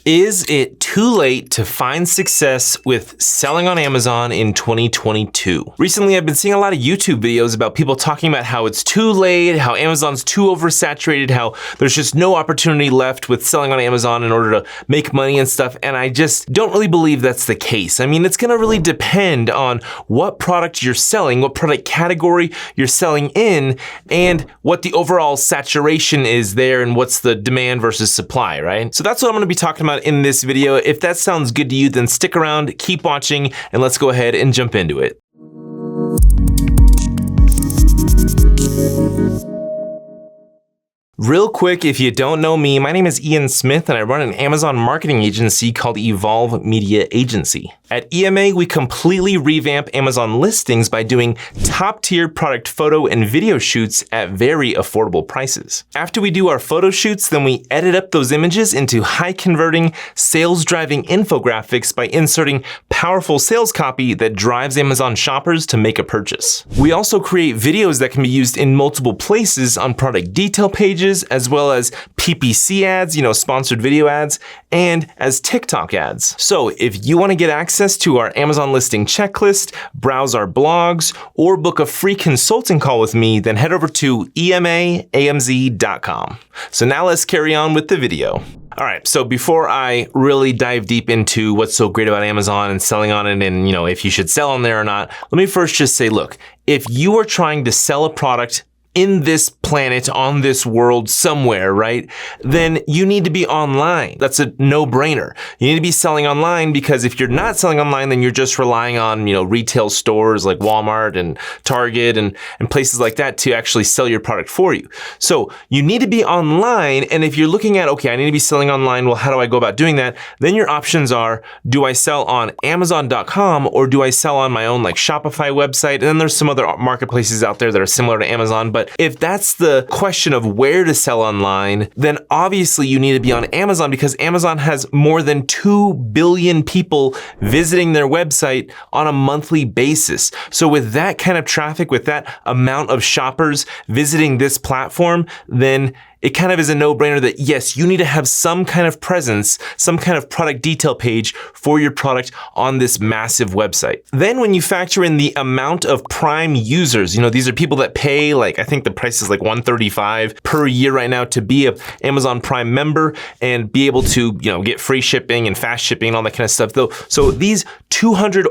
Is it too late to find success with selling on Amazon in 2022? Recently, I've been seeing a lot of YouTube videos about people talking about how it's too late, how Amazon's too oversaturated, how there's just no opportunity left with selling on Amazon in order to make money and stuff, and I just don't really believe that's the case. I mean, it's gonna really depend on what product you're selling, what product category you're selling in, and what the overall saturation is there and what's the demand versus supply, right? So that's what I'm gonna be talking about in this video. If that sounds good to you, then stick around, keep watching, and let's go ahead and jump into it. Real quick, if you don't know me, my name is Ian Smith and I run an Amazon marketing agency called Evolve Media Agency. At EMA, we completely revamp Amazon listings by doing top-tier product photo and video shoots at very affordable prices. After we do our photo shoots, then we edit up those images into high-converting, sales-driving infographics by inserting powerful sales copy that drives Amazon shoppers to make a purchase. We also create videos that can be used in multiple places on product detail pages, as well as PPC ads, sponsored video ads, and as TikTok ads. So if you want to get access to our Amazon listing checklist, browse our blogs, or book a free consulting call with me, then head over to emaamz.com. So now let's carry on with the video. All right, so before I really dive deep into what's so great about Amazon and selling on it and, if you should sell on there or not, let me first just say, look, if you are trying to sell a product in this planet, on this world somewhere, right? Then you need to be online. That's a no-brainer. You need to be selling online because if you're not selling online, then you're just relying on, retail stores like Walmart and Target and places like that to actually sell your product for you. So you need to be online. And if you're looking at, okay, I need to be selling online, well, how do I go about doing that? Then your options are, do I sell on Amazon.com or do I sell on my own like Shopify website? And then there's some other marketplaces out there that are similar to Amazon, but if that's the question of where to sell online, then obviously you need to be on Amazon because Amazon has more than 2 billion people visiting their website on a monthly basis. So with that kind of traffic, with that amount of shoppers visiting this platform, then it kind of is a no-brainer that yes, you need to have some kind of presence, some kind of product detail page for your product on this massive website. Then when you factor in the amount of Prime users, these are people that pay I think the price is $135 per year right now to be an Amazon Prime member and be able to, get free shipping and fast shipping and all that kind of stuff. So these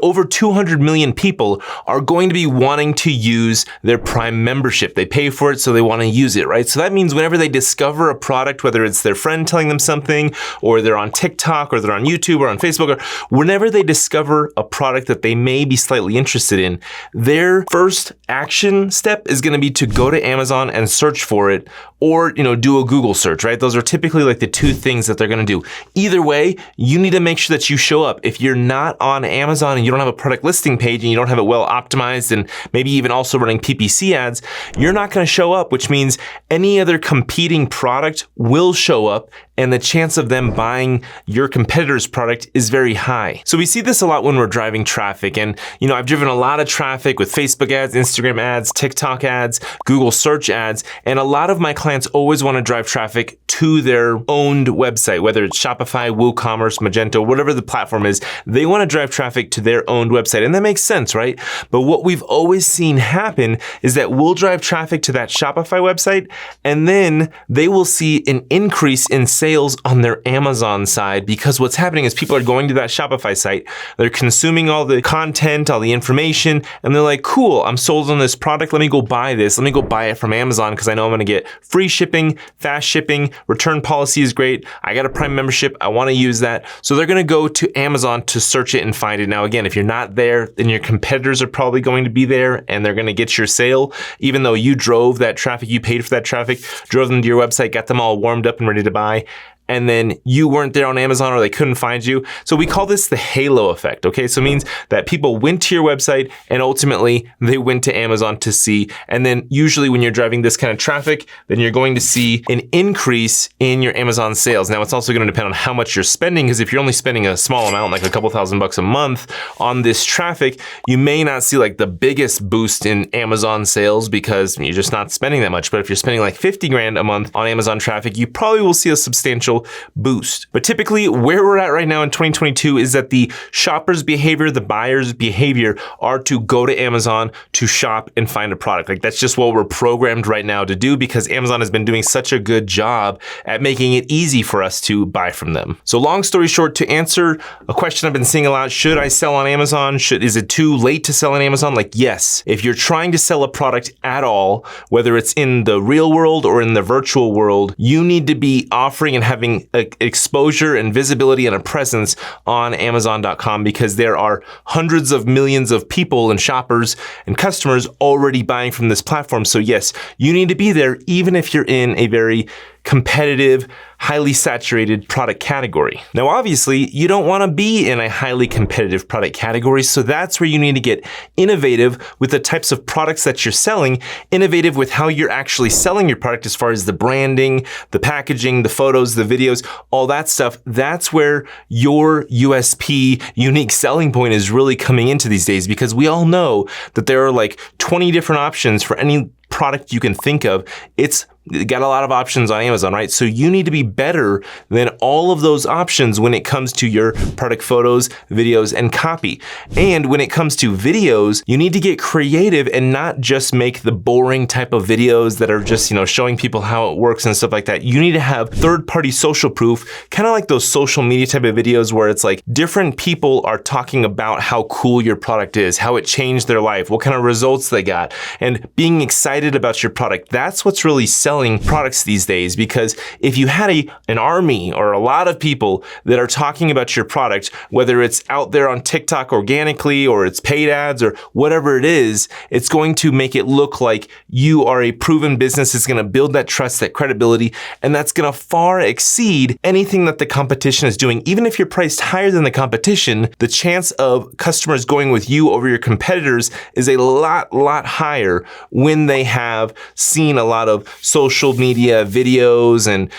over 200 million people are going to be wanting to use their Prime membership. They pay for it, so they want to use it, right? So that means whenever they discover a product, whether it's their friend telling them something, or they're on TikTok, or they're on YouTube, or on Facebook, or whenever they discover a product that they may be slightly interested in, their first action step is going to be to go to Amazon and search for it, or do a Google search, right? Those are typically the two things that they're going to do. Either way, you need to make sure that you show up. If you're not on Amazon and you don't have a product listing page and you don't have it well optimized and maybe even also running PPC ads, you're not going to show up, which means any other competing product will show up and the chance of them buying your competitor's product is very high. So we see this a lot when we're driving traffic. And, I've driven a lot of traffic with Facebook ads, Instagram ads, TikTok ads, Google search ads. And a lot of my clients always want to drive traffic to their owned website, whether it's Shopify, WooCommerce, Magento, whatever the platform is. They want to drive traffic to their owned website. And that makes sense, right? But what we've always seen happen is that we'll drive traffic to that Shopify website and then they will see an increase in sales on their Amazon side because what's happening is people are going to that Shopify site, they're consuming all the content, all the information, and they're like, cool, I'm sold on this product, let me go buy this, let me go buy it from Amazon because I know I'm going to get free shipping, fast shipping, return policy is great, I got a Prime membership, I want to use that. So they're going to go to Amazon to search it and find it. Now again, if you're not there, then your competitors are probably going to be there and they're going to get your sale, even though you drove that traffic, you paid for that traffic, drove them to your website, got them all warmed up and ready to buy. and then you weren't there on Amazon or they couldn't find you. So we call this the halo effect, okay? So it means that people went to your website and ultimately they went to Amazon to see. And then usually when you're driving this kind of traffic, then you're going to see an increase in your Amazon sales. Now it's also going to depend on how much you're spending, because if you're only spending a small amount, like a couple $1,000s a month on this traffic, you may not see like the biggest boost in Amazon sales because you're just not spending that much. But if you're spending like 50 grand a month on Amazon traffic, you probably will see a substantial exponential boost. But typically where we're at right now in 2022 is that the shopper's behavior, the buyer's behavior are to go to Amazon to shop and find a product. Like that's just what we're programmed right now to do because Amazon has been doing such a good job at making it easy for us to buy from them. So long story short, to answer a question I've been seeing a lot, should I sell on Amazon? Is it too late to sell on Amazon? Like, yes, if you're trying to sell a product at all, whether it's in the real world or in the virtual world, you need to be offering and having exposure and visibility and a presence on Amazon.com because there are hundreds of millions of people and shoppers and customers already buying from this platform. So yes, you need to be there even if you're in a very competitive, highly saturated product category. Now, obviously, you don't want to be in a highly competitive product category, so that's where you need to get innovative with the types of products that you're selling, innovative with how you're actually selling your product as far as the branding, the packaging, the photos, the videos, all that stuff. That's where your USP, unique selling point, is really coming into these days because we all know that there are like 20 different options for any product you can think of. It's got a lot of options on Amazon, right? So you need to be better than all of those options when it comes to your product photos, videos, and copy. And when it comes to videos, you need to get creative and not just make the boring type of videos that are just, showing people how it works and stuff like that. You need to have third-party social proof, kind of like those social media type of videos where it's like different people are talking about how cool your product is, how it changed their life, what kind of results they got, and being excited about your product. That's what's really selling products these days, because if you had an army or a lot of people that are talking about your product, whether it's out there on TikTok organically or it's paid ads or whatever it is, it's going to make it look like you are a proven business. It's going to build that trust, that credibility, and that's going to far exceed anything that the competition is doing. Even if you're priced higher than the competition, the chance of customers going with you over your competitors is a lot higher when they have seen a lot of social media videos and,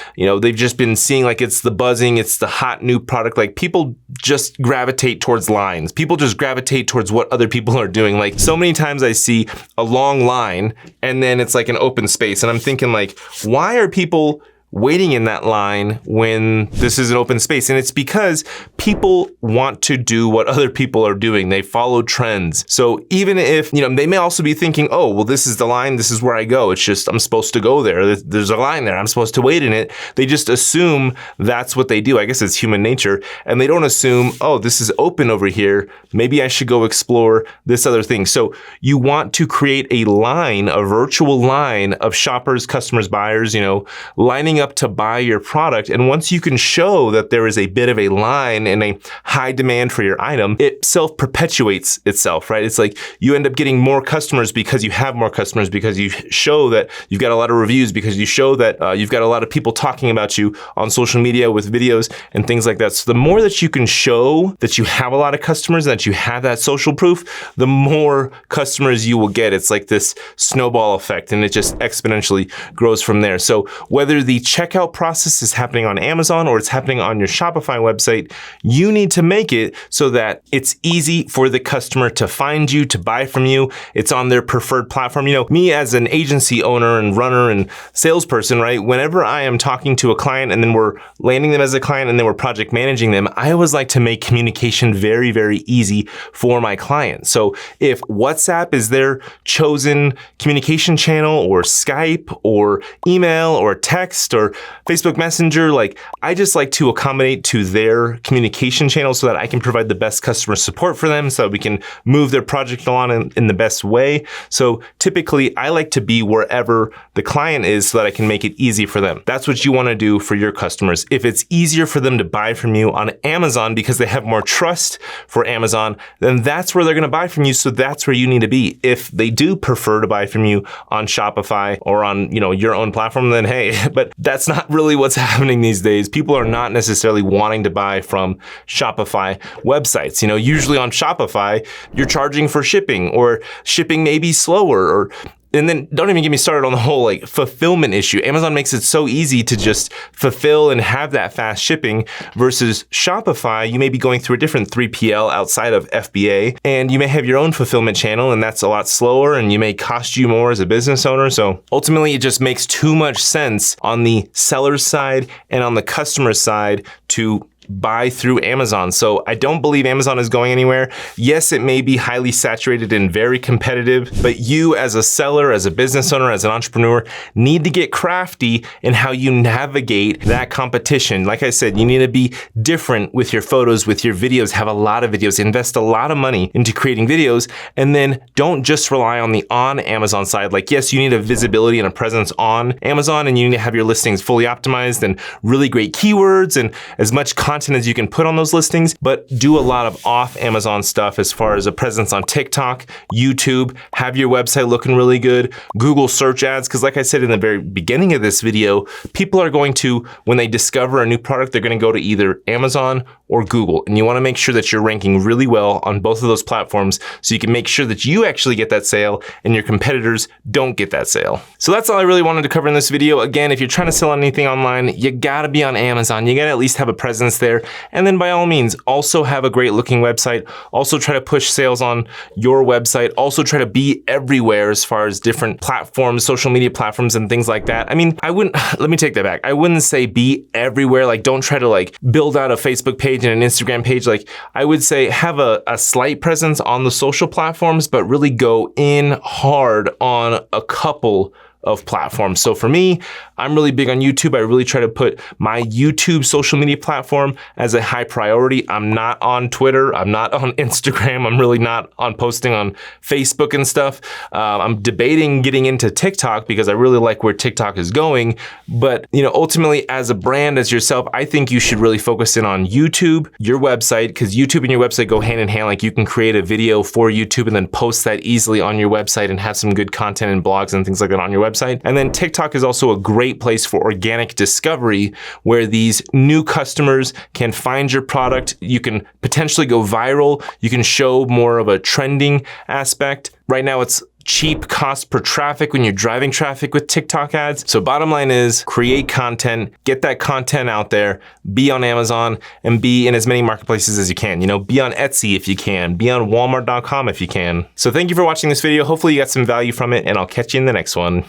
they've just been seeing like it's the buzzing, it's the hot new product. Like people just gravitate towards lines. People just gravitate towards what other people are doing. Like so many times I see a long line and then it's like an open space and I'm thinking like, why are people waiting in that line when this is an open space? And it's because people want to do what other people are doing. They follow trends. So even if, they may also be thinking, oh, well, this is the line, this is where I go. It's just, I'm supposed to go there. There's a line there. I'm supposed to wait in it. They just assume that's what they do. I guess it's human nature. And they don't assume, oh, this is open over here. Maybe I should go explore this other thing. So you want to create a line, a virtual line of shoppers, customers, buyers, lining up to buy your product. And once you can show that there is a bit of a line and a high demand for your item, it self-perpetuates itself, right? It's like you end up getting more customers because you have more customers, because you show that you've got a lot of reviews, because you show that you've got a lot of people talking about you on social media with videos and things like that. So the more that you can show that you have a lot of customers, that you have that social proof, the more customers you will get. It's like this snowball effect and it just exponentially grows from there. So whether the checkout process is happening on Amazon or it's happening on your Shopify website, you need to make it so that it's easy for the customer to find you, to buy from you. It's on their preferred platform. Me as an agency owner and runner and salesperson, right? Whenever I am talking to a client and then we're landing them as a client and then we're project managing them, I always like to make communication very, very easy for my client. So if WhatsApp is their chosen communication channel, or Skype or email or text or Facebook Messenger, like I just like to accommodate to their communication channel so that I can provide the best customer support for them so that we can move their project along in the best way. So typically I like to be wherever the client is so that I can make it easy for them. That's what you want to do for your customers. If it's easier for them to buy from you on Amazon because they have more trust for Amazon, then that's where they're going to buy from you. So that's where you need to be. If they do prefer to buy from you on Shopify or on, your own platform, then hey, but that's not really what's happening these days. People are not necessarily wanting to buy from Shopify websites. Usually on Shopify, you're charging for shipping, or shipping may be slower, or And then don't even get me started on the whole like fulfillment issue. Amazon makes it so easy to just fulfill and have that fast shipping versus Shopify. You may be going through a different 3PL outside of FBA, and you may have your own fulfillment channel, and that's a lot slower and you may cost you more as a business owner. So ultimately it just makes too much sense on the seller's side and on the customer side to buy through Amazon. So I don't believe Amazon is going anywhere. Yes, it may be highly saturated and very competitive, but you as a seller, as a business owner, as an entrepreneur, need to get crafty in how you navigate that competition. Like I said, you need to be different with your photos, with your videos, have a lot of videos, invest a lot of money into creating videos, and then don't just rely on the on Amazon side. Like, yes, you need a visibility and a presence on Amazon, and you need to have your listings fully optimized and really great keywords and as much content as you can put on those listings, but do a lot of off Amazon stuff as far as a presence on TikTok, YouTube, have your website looking really good, Google search ads, because like I said in the very beginning of this video, people are going to, when they discover a new product, they're going to go to either Amazon or Google, and you want to make sure that you're ranking really well on both of those platforms so you can make sure that you actually get that sale and your competitors don't get that sale. So that's all I really wanted to cover in this video. Again, if you're trying to sell anything online, you gotta be on Amazon. You gotta at least have a presence there. And then by all means, also have a great looking website. Also try to push sales on your website. Also try to be everywhere as far as different platforms, social media platforms and things like that. I mean, let me take that back. I wouldn't say be everywhere. Like, don't try to like build out a Facebook page and an Instagram page. Like, I would say have a slight presence on the social platforms, but really go in hard on a couple of platforms. So for me, I'm really big on YouTube. I really try to put my YouTube social media platform as a high priority. I'm not on Twitter. I'm not on Instagram. I'm really not on posting on Facebook and stuff. I'm debating getting into TikTok because I really like where TikTok is going. But ultimately as a brand, as yourself, I think you should really focus in on YouTube, your website, because YouTube and your website go hand in hand. Like, you can create a video for YouTube and then post that easily on your website and have some good content and blogs and things like that on your website. And then TikTok is also a great place for organic discovery where these new customers can find your product. You can potentially go viral. You can show more of a trending aspect. Right now it's cheap cost per traffic when you're driving traffic with TikTok ads. So bottom line is create content, get that content out there, be on Amazon and be in as many marketplaces as you can. Be on Etsy if you can, be on Walmart.com if you can. So thank you for watching this video. Hopefully you got some value from it, and I'll catch you in the next one.